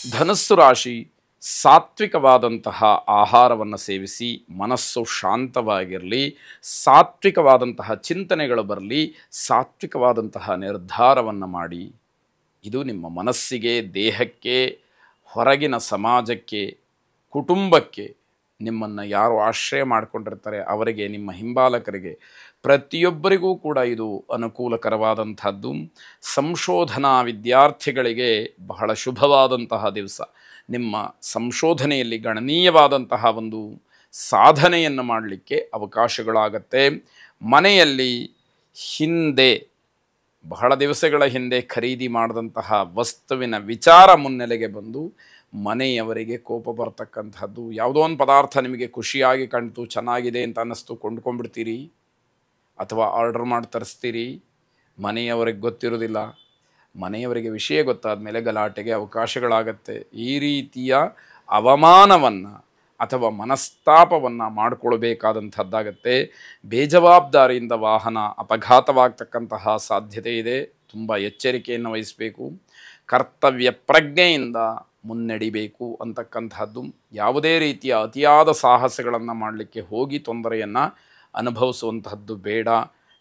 ಧನಸ್ಸು ರಾಶಿ ಸಾತ್ವಿಕವಾದಂತಹ ಆಹಾರವನ್ನು ಸೇವಿಸಿ ಮನಸ್ಸು ಶಾಂತವಾಗಿರಲಿ, ಸಾತ್ವಿಕವಾದಂತಹ ಚಿಂತನೆಗಳು ಬರಲಿ, ಸಾತ್ವಿಕವಾದಂತಹ ನಿರ್ಧಾರವನ್ನು ಮಾಡಿ. ಇದು ನಿಮ್ಮ ಮನಸ್ಸಿಗೆ, ದೇಹಕ್ಕೆ, ಹೊರಗಿನ ಸಮಾಜಕ್ಕೆ, ಕುಟುಂಬಕ್ಕೆ, ನಿಮ್ಮನ್ನು ಯಾರು ಆಶ್ರಯ ಮಾಡಿಕೊಂಡಿರ್ತಾರೆ ಅವರಿಗೆ, ನಿಮ್ಮ ಹಿಂಬಾಲಕರಿಗೆ, ಪ್ರತಿಯೊಬ್ಬರಿಗೂ ಕೂಡ ಇದು ಅನುಕೂಲಕರವಾದಂಥದ್ದು. ಸಂಶೋಧನಾ ವಿದ್ಯಾರ್ಥಿಗಳಿಗೆ ಬಹಳ ಶುಭವಾದಂತಹ ದಿವಸ. ನಿಮ್ಮ ಸಂಶೋಧನೆಯಲ್ಲಿ ಗಣನೀಯವಾದಂತಹ ಒಂದು ಸಾಧನೆಯನ್ನು ಮಾಡಲಿಕ್ಕೆ ಅವಕಾಶಗಳಾಗತ್ತೆ. ಮನೆಯಲ್ಲಿ ಹಿಂದೆ ಬಹಳ ದಿವಸಗಳ ಹಿಂದೆ ಖರೀದಿ ಮಾಡಿದಂತಹ ವಸ್ತುವಿನ ವಿಚಾರ ಮುನ್ನೆಲೆಗೆ ಬಂದು ಮನೆಯವರಿಗೆ ಕೋಪ ಬರ್ತಕ್ಕಂಥದ್ದು. ಯಾವುದೋ ಒಂದು ಪದಾರ್ಥ ನಿಮಗೆ ಖುಷಿಯಾಗಿ ಕಾಣ್ತು, ಚೆನ್ನಾಗಿದೆ ಅಂತ ಅನ್ನಿಸ್ತು, ಕೊಂಡ್ಕೊಂಡ್ಬಿಡ್ತೀರಿ ಅಥವಾ ಆರ್ಡರ್ ಮಾಡಿ ತರಿಸ್ತೀರಿ. ಮನೆಯವರಿಗೆ ಗೊತ್ತಿರೋದಿಲ್ಲ. ಮನೆಯವರಿಗೆ ವಿಷಯ ಗೊತ್ತಾದ ಮೇಲೆ ಗಲಾಟೆಗೆ ಅವಕಾಶಗಳಾಗತ್ತೆ. ಈ ರೀತಿಯ ಅವಮಾನವನ್ನು ಅಥವಾ ಮನಸ್ತಾಪವನ್ನು ಮಾಡಿಕೊಳ್ಬೇಕಾದಂಥದ್ದಾಗತ್ತೆ. ಬೇಜವಾಬ್ದಾರಿಯಿಂದ ವಾಹನ ಅಪಘಾತವಾಗ್ತಕ್ಕಂತಹ ಸಾಧ್ಯತೆ ಇದೆ. ತುಂಬ ಎಚ್ಚರಿಕೆಯನ್ನು ವಹಿಸಬೇಕು. ಕರ್ತವ್ಯ ಪ್ರಜ್ಞೆಯಿಂದ ಮುನ್ನಡಿಬೇಕು ಅಂತಕ್ಕಂಥದ್ದು. ಯಾವುದೇ ರೀತಿಯ ಅತಿಯಾದ ಸಾಹಸಗಳನ್ನು ಮಾಡಲಿಕ್ಕೆ ಹೋಗಿ ತೊಂದರೆಯನ್ನು ಅನುಭವಿಸುವಂತಹದ್ದು ಬೇಡ.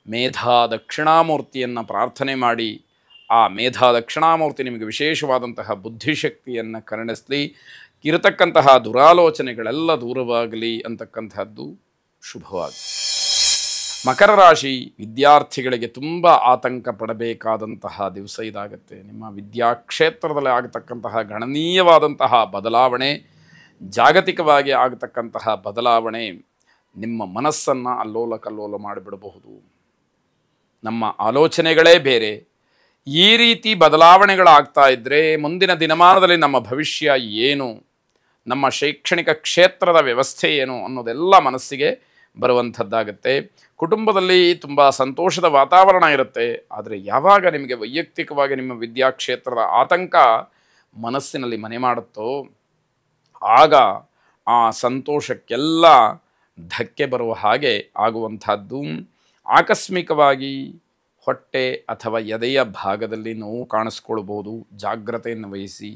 ಮೇಧಾ ದಕ್ಷಿಣಾಮೂರ್ತಿಯನ್ನು ಪ್ರಾರ್ಥನೆ ಮಾಡಿ, ಆ ಮೇಧಾ ದಕ್ಷಿಣಾಮೂರ್ತಿ ನಿಮಗೆ ವಿಶೇಷವಾದಂತಹ ಬುದ್ಧಿಶಕ್ತಿಯನ್ನು ಕರುಣಿಸಲಿ, ಇರತಕ್ಕಂತಹ ದುರಾಲೋಚನೆಗಳೆಲ್ಲ ದೂರವಾಗಲಿ ಅಂತಕ್ಕಂಥದ್ದು ಶುಭವಾಗಿ. ಮಕರ ರಾಶಿ ವಿದ್ಯಾರ್ಥಿಗಳಿಗೆ ತುಂಬ ಆತಂಕ ಪಡಬೇಕಾದಂತಹ ದಿವಸ ಇದಾಗುತ್ತೆ. ನಿಮ್ಮ ವಿದ್ಯಾಕ್ಷೇತ್ರದಲ್ಲಿ ಆಗತಕ್ಕಂತಹ ಗಣನೀಯವಾದಂತಹ ಬದಲಾವಣೆ, ಜಾಗತಿಕವಾಗಿ ಆಗತಕ್ಕಂತಹ ಬದಲಾವಣೆ ನಿಮ್ಮ ಮನಸ್ಸನ್ನು ಅಲ್ಲೋಲ ಕಲ್ಲೋಲ ಮಾಡಿಬಿಡಬಹುದು. ನಮ್ಮ ಆಲೋಚನೆಗಳೇ ಬೇರೆ. ಈ ರೀತಿ ಬದಲಾವಣೆಗಳಾಗ್ತಾ ಇದ್ದರೆ ಮುಂದಿನ ದಿನಮಾನದಲ್ಲಿ ನಮ್ಮ ಭವಿಷ್ಯ ಏನು, ನಮ್ಮ ಶೈಕ್ಷಣಿಕ ಕ್ಷೇತ್ರದ ವ್ಯವಸ್ಥೆ ಏನು ಅನ್ನೋದೆಲ್ಲ ಮನಸ್ಸಿಗೆ ಬರುವಂಥದ್ದಾಗತ್ತೆ. ಕುಟುಂಬದಲ್ಲಿ ತುಂಬ ಸಂತೋಷದ ವಾತಾವರಣ ಇರುತ್ತೆ. ಆದರೆ ಯಾವಾಗ ನಿಮಗೆ ವೈಯಕ್ತಿಕವಾಗಿ ನಿಮ್ಮ ವಿದ್ಯಾಕ್ಷೇತ್ರದ ಆತಂಕ ಮನಸ್ಸಿನಲ್ಲಿ ಮನೆ ಮಾಡುತ್ತೋ ಆಗ ಆ ಸಂತೋಷಕ್ಕೆಲ್ಲ ಧಕ್ಕೆ ಬರುವ ಹಾಗೆ ಆಗುವಂಥದ್ದು. ಆಕಸ್ಮಿಕವಾಗಿ ಹೊಟ್ಟೆ ಅಥವಾ ಎದೆಯ ಭಾಗದಲ್ಲಿ ನೋವು ಕಾಣಿಸ್ಕೊಳ್ಬೋದು. ಜಾಗ್ರತೆಯನ್ನು ವಹಿಸಿ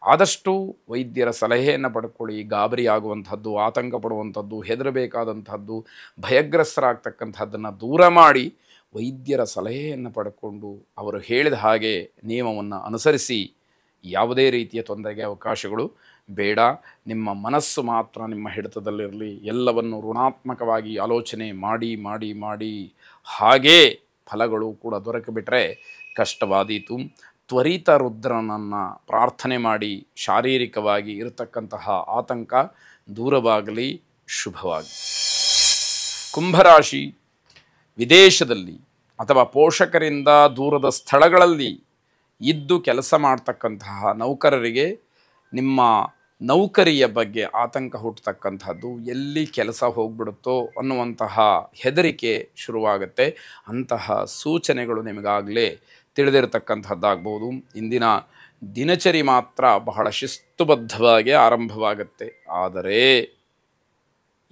ಆದಷ್ಟು ವೈದ್ಯರ ಸಲಹೆಯನ್ನು ಪಡ್ಕೊಳ್ಳಿ. ಗಾಬರಿ ಆಗುವಂಥದ್ದು, ಆತಂಕ ಪಡುವಂಥದ್ದು, ಹೆದರಬೇಕಾದಂಥದ್ದು, ಭಯಗ್ರಸ್ತರಾಗ್ತಕ್ಕಂಥದ್ದನ್ನು ದೂರ ಮಾಡಿ ವೈದ್ಯರ ಸಲಹೆಯನ್ನು ಪಡ್ಕೊಂಡು ಅವರು ಹೇಳಿದ ಹಾಗೆ ನಿಯಮವನ್ನು ಅನುಸರಿಸಿ. ಯಾವುದೇ ರೀತಿಯ ತೊಂದರೆಗೆ ಅವಕಾಶಗಳು ಬೇಡ. ನಿಮ್ಮ ಮನಸ್ಸು ಮಾತ್ರ ನಿಮ್ಮ ಹಿಡಿತದಲ್ಲಿರಲಿ. ಎಲ್ಲವನ್ನು ಋಣಾತ್ಮಕವಾಗಿ ಆಲೋಚನೆ ಮಾಡಿ ಮಾಡಿ ಮಾಡಿ ಹಾಗೇ ಫಲಗಳು ಕೂಡ ದೊರಕಿಬಿಟ್ರೆ ಕಷ್ಟವಾದೀತು. ತ್ವರಿತ ರುದ್ರನನ್ನು ಪ್ರಾರ್ಥನೆ ಮಾಡಿ ಶಾರೀರಿಕವಾಗಿ ಇರತಕ್ಕಂತಹ ಆತಂಕ ದೂರವಾಗಲಿ, ಶುಭವಾಗಿ. ಕುಂಭರಾಶಿ ವಿದೇಶದಲ್ಲಿ ಅಥವಾ ಪೋಷಕರಿಂದ ದೂರದ ಸ್ಥಳಗಳಲ್ಲಿ ಇದ್ದು ಕೆಲಸ ಮಾಡ್ತಕ್ಕಂತಹ ನೌಕರರಿಗೆ ನಿಮ್ಮ ನೌಕರಿಯ ಬಗ್ಗೆ ಆತಂಕ ಹುಟ್ಟತಕ್ಕಂಥದ್ದು, ಎಲ್ಲಿ ಕೆಲಸ ಹೋಗ್ಬಿಡುತ್ತೋ ಅನ್ನುವಂತಹ ಹೆದರಿಕೆ ಶುರುವಾಗುತ್ತೆ. ಅಂತಹ ಸೂಚನೆಗಳು ನಿಮಗಾಗಲೇ ತಿಳಿದಿರತಕ್ಕಂಥದ್ದಾಗ್ಬೋದು. ಇಂದಿನ ದಿನಚರಿ ಮಾತ್ರ ಬಹಳ ಶಿಸ್ತುಬದ್ಧವಾಗಿ ಆರಂಭವಾಗುತ್ತೆ. ಆದರೆ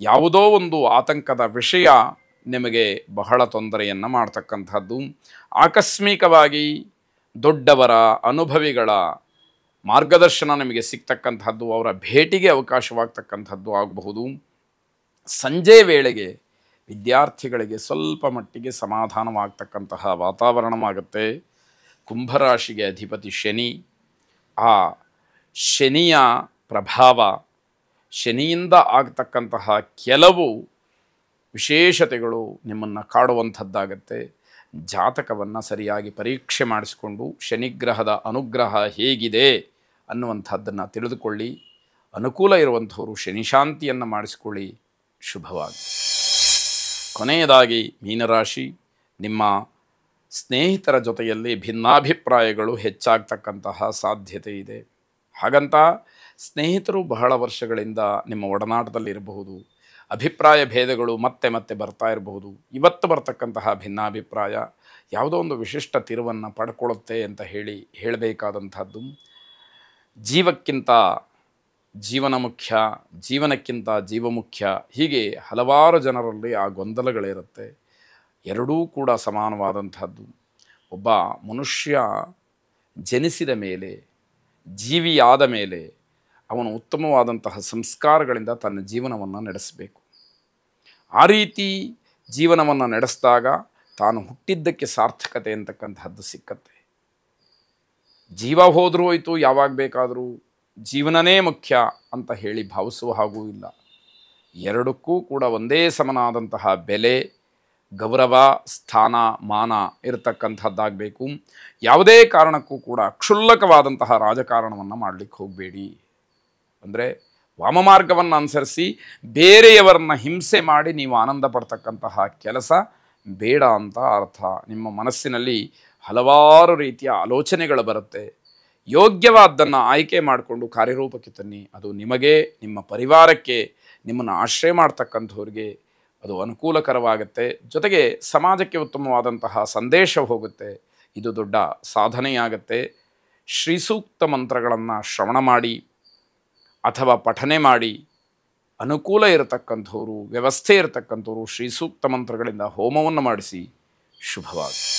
ಯಾವುದೋ ಒಂದು ಆತಂಕದ ವಿಷಯ ನಿಮಗೆ ಬಹಳ ತೊಂದರೆಯನ್ನು ಮಾಡ್ತಕ್ಕಂಥದ್ದು. ಆಕಸ್ಮಿಕವಾಗಿ ದೊಡ್ಡವರ ಅನುಭವಿಗಳ ಮಾರ್ಗದರ್ಶನ ನಿಮಗೆ ಸಿಗ್ತಕ್ಕಂಥದ್ದು, ಅವರ ಭೇಟಿಗೆ ಅವಕಾಶವಾಗ್ತಕ್ಕಂಥದ್ದು ಆಗಬಹುದು. ಸಂಜೆ ವೇಳೆಗೆ ವಿದ್ಯಾರ್ಥಿಗಳಿಗೆ ಸ್ವಲ್ಪ ಮಟ್ಟಿಗೆ ಸಮಾಧಾನವಾಗ್ತಕ್ಕಂತಹ ವಾತಾವರಣವಾಗುತ್ತೆ. ಕುಂಭರಾಶಿಗೆ ಅಧಿಪತಿ ಶನಿ. ಆ ಶನಿಯ ಪ್ರಭಾವ, ಶನಿಯಿಂದ ಆಗ್ತಕ್ಕಂತಹ ಕೆಲವು ವಿಶೇಷತೆಗಳು ನಿಮ್ಮನ್ನು ಕಾಡುವಂಥದ್ದಾಗತ್ತೆ. ಜಾತಕವನ್ನು ಸರಿಯಾಗಿ ಪರೀಕ್ಷೆ ಮಾಡಿಸಿಕೊಂಡು ಶನಿಗ್ರಹದ ಅನುಗ್ರಹ ಹೇಗಿದೆ ಅನ್ನುವಂಥದ್ದನ್ನು ತಿಳಿದುಕೊಳ್ಳಿ. ಅನುಕೂಲ ಇರುವಂಥವರು ಶನಿಶಾಂತಿಯನ್ನು ಮಾಡಿಸಿಕೊಳ್ಳಿ, ಶುಭವಾಗಿ. ಕೊನೆಯದಾಗಿ ಮೀನರಾಶಿ, ನಿಮ್ಮ ಸ್ನೇಹಿತರ ಜೊತೆಯಲ್ಲಿ ಭಿನ್ನಾಭಿಪ್ರಾಯಗಳು ಹೆಚ್ಚಾಗ್ತಕ್ಕಂತಹ ಸಾಧ್ಯತೆ ಇದೆ. ಹಾಗಂತ ಸ್ನೇಹಿತರು ಬಹಳ ವರ್ಷಗಳಿಂದ ನಿಮ್ಮ ಒಡನಾಟದಲ್ಲಿರಬಹುದು. ಅಭಿಪ್ರಾಯ ಭೇದಗಳು ಮತ್ತೆ ಮತ್ತೆ ಬರ್ತಾ ಇರಬಹುದು. ಇವತ್ತು ಬರ್ತಕ್ಕಂತಹ ಭಿನ್ನಾಭಿಪ್ರಾಯ ಯಾವುದೋ ಒಂದು ವಿಶಿಷ್ಟ ತಿರುವನ್ನು ಪಡ್ಕೊಳ್ಳುತ್ತೆ ಅಂತ ಹೇಳಬೇಕಾದಂಥದ್ದು. ಜೀವಕ್ಕಿಂತ ಜೀವನ ಮುಖ್ಯ, ಜೀವನಕ್ಕಿಂತ ಜೀವ ಮುಖ್ಯ, ಹೀಗೆ ಹಲವಾರು ಜನರಲ್ಲಿ ಆ ಗೊಂದಲಗಳಿರುತ್ತೆ. ಎರಡೂ ಕೂಡ ಸಮಾನವಾದಂಥದ್ದು. ಒಬ್ಬ ಮನುಷ್ಯ ಜನಿಸಿದ ಮೇಲೆ ಜೀವಿಯಾದ ಮೇಲೆ ಅವನು ಉತ್ತಮವಾದಂತಹ ಸಂಸ್ಕಾರಗಳಿಂದ ತನ್ನ ಜೀವನವನ್ನು ನಡೆಸಬೇಕು. ಆ ರೀತಿ ಜೀವನವನ್ನು ನಡೆಸಿದಾಗ ತಾನು ಹುಟ್ಟಿದ್ದಕ್ಕೆ ಸಾರ್ಥಕತೆ ಅಂತಕ್ಕಂಥದ್ದು ಸಿಕ್ಕತ್ತೆ. ಜೀವ ಹೋದರೂ ಹೋಯಿತು, ಯಾವಾಗ ಬೇಕಾದರೂ ಜೀವನನೇ ಮುಖ್ಯ ಅಂತ ಹೇಳಿ ಭಾವಿಸುವ ಹಾಗೂ ಇಲ್ಲ. ಎರಡಕ್ಕೂ ಕೂಡ ಒಂದೇ ಸಮನಾದಂತಹ ಬೆಲೆ, ಗೌರವ, ಸ್ಥಾನ, ಮಾನ ಇರತಕ್ಕಂಥದ್ದಾಗಬೇಕು. ಯಾವುದೇ ಕಾರಣಕ್ಕೂ ಕೂಡ ಕ್ಷುಲ್ಲಕವಾದಂತಹ ರಾಜಕಾರಣವನ್ನು ಮಾಡಲಿಕ್ಕೆ ಹೋಗಬೇಡಿ. ಅಂದರೆ ವಾಮಮಾರ್ಗವನ್ನು ಅನುಸರಿಸಿ ಬೇರೆಯವರನ್ನ ಹಿಂಸೆ ಮಾಡಿ ನೀವು ಆನಂದ ಪಡ್ತಕ್ಕಂತಹ ಕೆಲಸ ಬೇಡ ಅಂತ ಅರ್ಥ. ನಿಮ್ಮ ಮನಸ್ಸಿನಲ್ಲಿ ಹಲವಾರು ರೀತಿಯ ಆಲೋಚನೆಗಳು ಬರುತ್ತೆ. ಯೋಗ್ಯವಾದ್ದನ್ನು ಆಯ್ಕೆ ಮಾಡಿಕೊಂಡು ಕಾರ್ಯರೂಪಕ್ಕೆ ತನ್ನಿ. ಅದು ನಿಮಗೆ, ನಿಮ್ಮ ಪರಿವಾರಕ್ಕೆ, ನಿಮ್ಮನ್ನು ಆಶ್ರಯ ಮಾಡ್ತಕ್ಕಂಥವ್ರಿಗೆ ಅದು ಅನುಕೂಲಕರವಾಗುತ್ತೆ. ಜೊತೆಗೆ ಸಮಾಜಕ್ಕೆ ಉತ್ತಮವಾದಂತಹ ಸಂದೇಶ ಹೋಗುತ್ತೆ. ಇದು ದೊಡ್ಡ ಸಾಧನೆಯಾಗತ್ತೆ. ಶ್ರೀಸೂಕ್ತ ಮಂತ್ರಗಳನ್ನು ಶ್ರವಣ ಮಾಡಿ ಅಥವಾ ಪಠನೆ ಮಾಡಿ, ಅನುಕೂಲ ಇರತಕ್ಕಂಥವ್ರು, ವ್ಯವಸ್ಥೆ ಇರತಕ್ಕಂಥವ್ರು ಶ್ರೀಸೂಕ್ತ ಮಂತ್ರಗಳಿಂದ ಹೋಮವನ್ನು ಮಾಡಿಸಿ. ಶುಭವಾಗಿ.